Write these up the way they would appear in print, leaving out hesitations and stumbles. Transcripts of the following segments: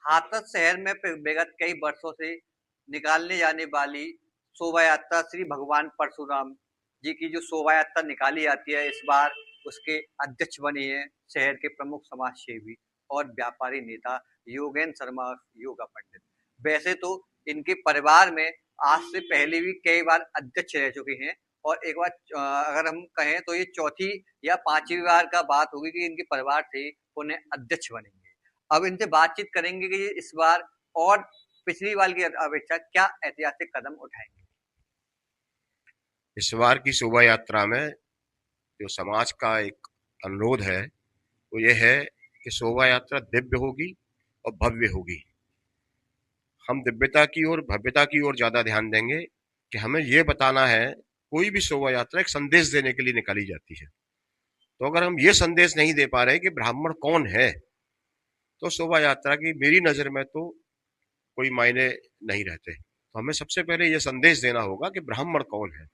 हाथरस शहर में विगत कई वर्षों से निकालने जाने वाली शोभा यात्रा श्री भगवान परशुराम जी की जो शोभा यात्रा निकाली जाती है, इस बार उसके अध्यक्ष बने हैं शहर के प्रमुख समाज सेवी और व्यापारी नेता योगेंद्र शर्मा योगा पंडित। वैसे तो इनके परिवार में आज से पहले भी कई बार अध्यक्ष रह चुके हैं और एक बार अगर हम कहें तो ये चौथी या पांचवी बार का बात होगी कि इनके परिवार से उन्हें अध्यक्ष बनेंगे। अब इनसे बातचीत करेंगे कि ये इस बार और पिछली बार की अपेक्षा क्या ऐतिहासिक कदम उठाएंगे। इस बार की शोभा यात्रा में जो समाज का एक अनुरोध है वो ये है कि शोभा यात्रा दिव्य होगी और भव्य होगी। हम दिव्यता की ओर भव्यता की ओर ज्यादा ध्यान देंगे कि हमें ये बताना है। कोई भी शोभा यात्रा एक संदेश देने के लिए निकाली जाती है, तो अगर हम ये संदेश नहीं दे पा रहे कि ब्राह्मण कौन है, तो शोभा यात्रा की मेरी नजर में तो कोई मायने नहीं रहते। तो हमें सबसे पहले ये संदेश देना होगा कि ब्राह्मण कौन है।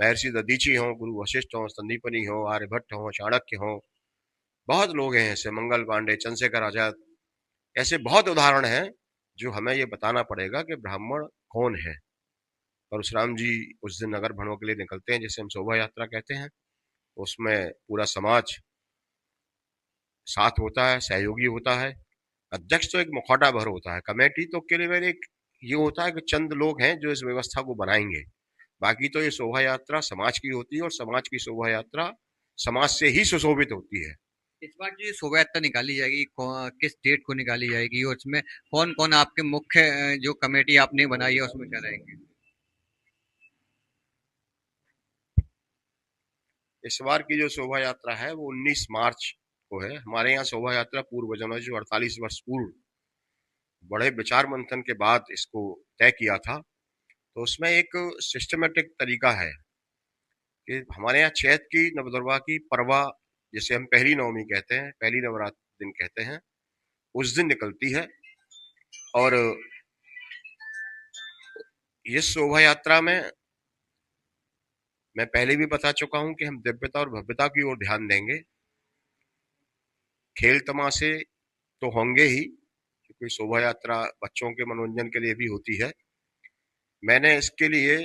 महर्षि दधीची हो, गुरु वशिष्ठ हो, संदीपनी हो, आर्यभट्ट हो, चाणक्य हो, बहुत लोग हैं ऐसे, मंगल पांडे, चंद्रशेखर आजाद, ऐसे बहुत उदाहरण हैं जो हमें ये बताना पड़ेगा कि ब्राह्मण कौन है। परशुराम जी उस दिन नगर भ्रमण के लिए निकलते हैं, जिसे हम शोभा यात्रा कहते हैं। उसमें पूरा समाज साथ होता है, सहयोगी होता है। अध्यक्ष तो एक मुखौटा भर होता है, कमेटी तो केवल एक ये होता है कि चंद लोग हैं जो इस व्यवस्था को बनाएंगे। बाकी तो ये शोभा यात्रा समाज की होती है और समाज की शोभा यात्रा समाज से ही सुशोभित होती है। इस बार जो ये शोभा यात्रा निकाली जाएगी किस डेट को निकाली जाएगी और उसमें कौन कौन आपके मुख्य जो कमेटी आपने बनाई है उसमें क्या रहेंगे। इस बार की जो शोभा यात्रा है वो 19 मार्च को है। हमारे यहाँ शोभा यात्रा पूर्वजों जो 48 वर्ष पूर्व बड़े विचार मंथन के बाद इसको तय किया था, तो उसमें एक सिस्टमेटिक तरीका है कि हमारे यहाँ चैत की नवदुर्गा की परवा, जिसे हम पहली नवमी कहते हैं, पहली नवरात्र दिन कहते हैं, उस दिन निकलती है। और इस शोभा यात्रा में मैं पहले भी बता चुका हूं कि हम दिव्यता और भव्यता की ओर ध्यान देंगे। खेल तमाशे तो होंगे ही, क्योंकि शोभा यात्रा बच्चों के मनोरंजन के लिए भी होती है। मैंने इसके लिए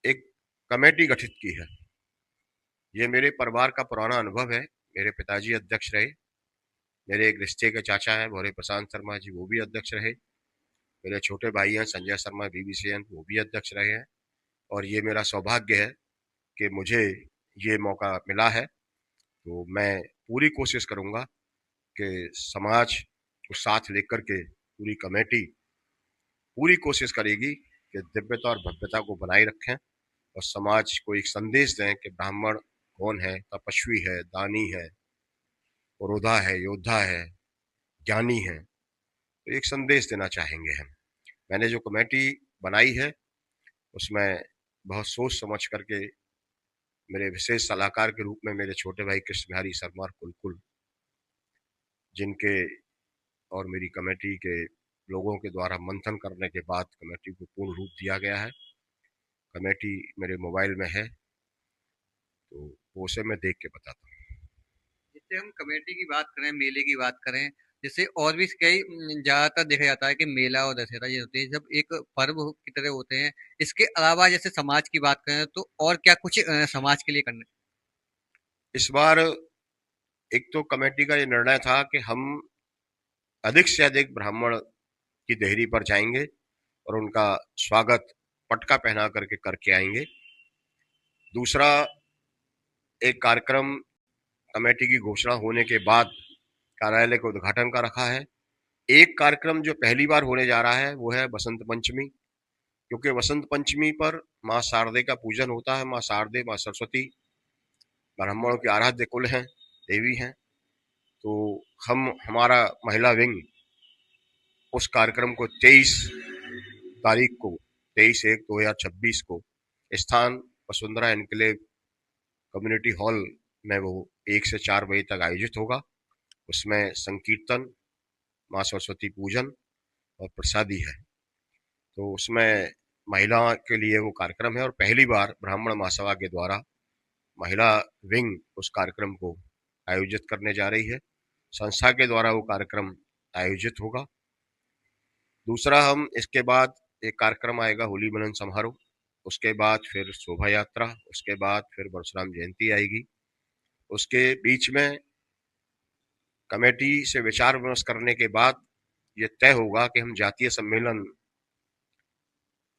एक कमेटी गठित की है। ये मेरे परिवार का पुराना अनुभव है। मेरे पिताजी अध्यक्ष रहे, मेरे एक रिश्ते के चाचा हैं भोरे प्रशांत शर्मा जी, वो भी अध्यक्ष रहे। मेरे छोटे भाई हैं संजय शर्मा बीबीसीएन, वो भी अध्यक्ष रहे हैं। और ये मेरा सौभाग्य है कि मुझे ये मौका मिला है। तो मैं पूरी कोशिश करूंगा कि समाज को साथ लेकर के पूरी कमेटी पूरी कोशिश करेगी कि दिव्यता और भव्यता को बनाए रखें और समाज को एक संदेश दें कि ब्राह्मण कौन है, तपस्वी है, दानी है, पुरोधा है, योद्धा है, ज्ञानी है। तो एक संदेश देना चाहेंगे हम। मैंने जो कमेटी बनाई है उसमें बहुत सोच समझ करके मेरे विशेष सलाहकार के रूप में मेरे छोटे भाई कृष्ण बिहारी शर्मा और कुलकुल, जिनके और मेरी कमेटी के लोगों के द्वारा मंथन करने के बाद कमेटी को पूर्ण रूप दिया गया है। कमेटी मेरे मोबाइल में है, तो वो उसे मैं देख के बताता हूँ। जैसे हम कमेटी की बात करें, मेले की बात करें, जैसे और भी कई ज्यादातर देखा जाता है कि मेला और दशहरा ये होते हैं जब एक पर्व की तरह होते हैं। इसके अलावा जैसे समाज की बात करें तो और क्या कुछ समाज के लिए करना। इस बार एक तो कमेटी का ये निर्णय था कि हम अधिक से अधिक ब्राह्मण की देहरी पर जाएंगे और उनका स्वागत पटका पहना करके करके आएंगे। दूसरा, एक कार्यक्रम कमेटी की घोषणा होने के बाद कार्यालय के उद्घाटन का रखा है। एक कार्यक्रम जो पहली बार होने जा रहा है वो है बसंत पंचमी, क्योंकि वसंत पंचमी पर माँ शारदे का पूजन होता है। माँ शारदे, माँ सरस्वती ब्राह्मणों की आराध्य कुल हैं, देवी हैं। तो हम हमारा महिला विंग उस कार्यक्रम को 23 तारीख को, 23/1/2026 को स्थान वसुंधरा एनक्लेव कम्युनिटी हॉल में वो 1 से 4 बजे तक आयोजित होगा। उसमें संकीर्तन, माँ सरस्वती पूजन और प्रसादी है। तो उसमें महिला के लिए वो कार्यक्रम है और पहली बार ब्राह्मण महासभा के द्वारा महिला विंग उस कार्यक्रम को आयोजित करने जा रही है। संस्था के द्वारा वो कार्यक्रम आयोजित होगा। दूसरा, हम इसके बाद एक कार्यक्रम आएगा होली मिलन समारोह, उसके बाद फिर शोभा यात्रा, उसके बाद फिर परशुराम जयंती आएगी। उसके बीच में कमेटी से विचार विमर्श करने के बाद ये तय होगा कि हम जातीय सम्मेलन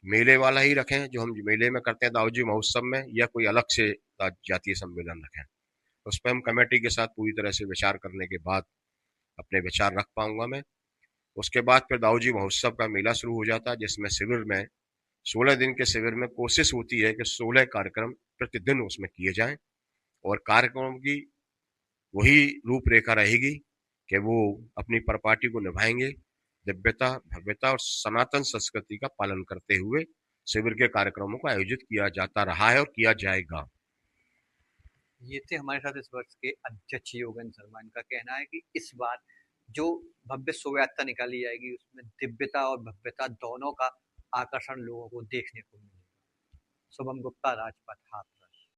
मेले वाला ही रखें, जो हम मेले में करते हैं दाऊजी महोत्सव में, या कोई अलग से जातीय सम्मेलन रखें। उस पर हम कमेटी के साथ पूरी तरह से विचार करने के बाद अपने विचार रख पाऊंगा मैं। उसके बाद फिर दाऊजी महोत्सव का मेला शुरू हो जाता है, जिसमें शिविर में 16 दिन के शिविर में कोशिश होती है कि 16 कार्यक्रम प्रतिदिन उसमें किए जाएं, और कार्यक्रमों की वही रूपरेखा रहेगी कि वो अपनी परिपाटी को निभाएंगे, दिव्यता भव्यता और सनातन संस्कृति का पालन करते हुए शिविर के कार्यक्रमों को आयोजित किया जाता रहा है और किया जाएगा। ये थे हमारे साथ इस वर्ष के अध्यक्ष योगेंद्र शर्मा। इनका कहना है कि इस बार जो भव्य शोभा यात्रा निकाली जाएगी उसमें दिव्यता और भव्यता दोनों का आकर्षण लोगों को देखने को मिलेगा। शुभम गुप्ता, राजपथ हाथरस।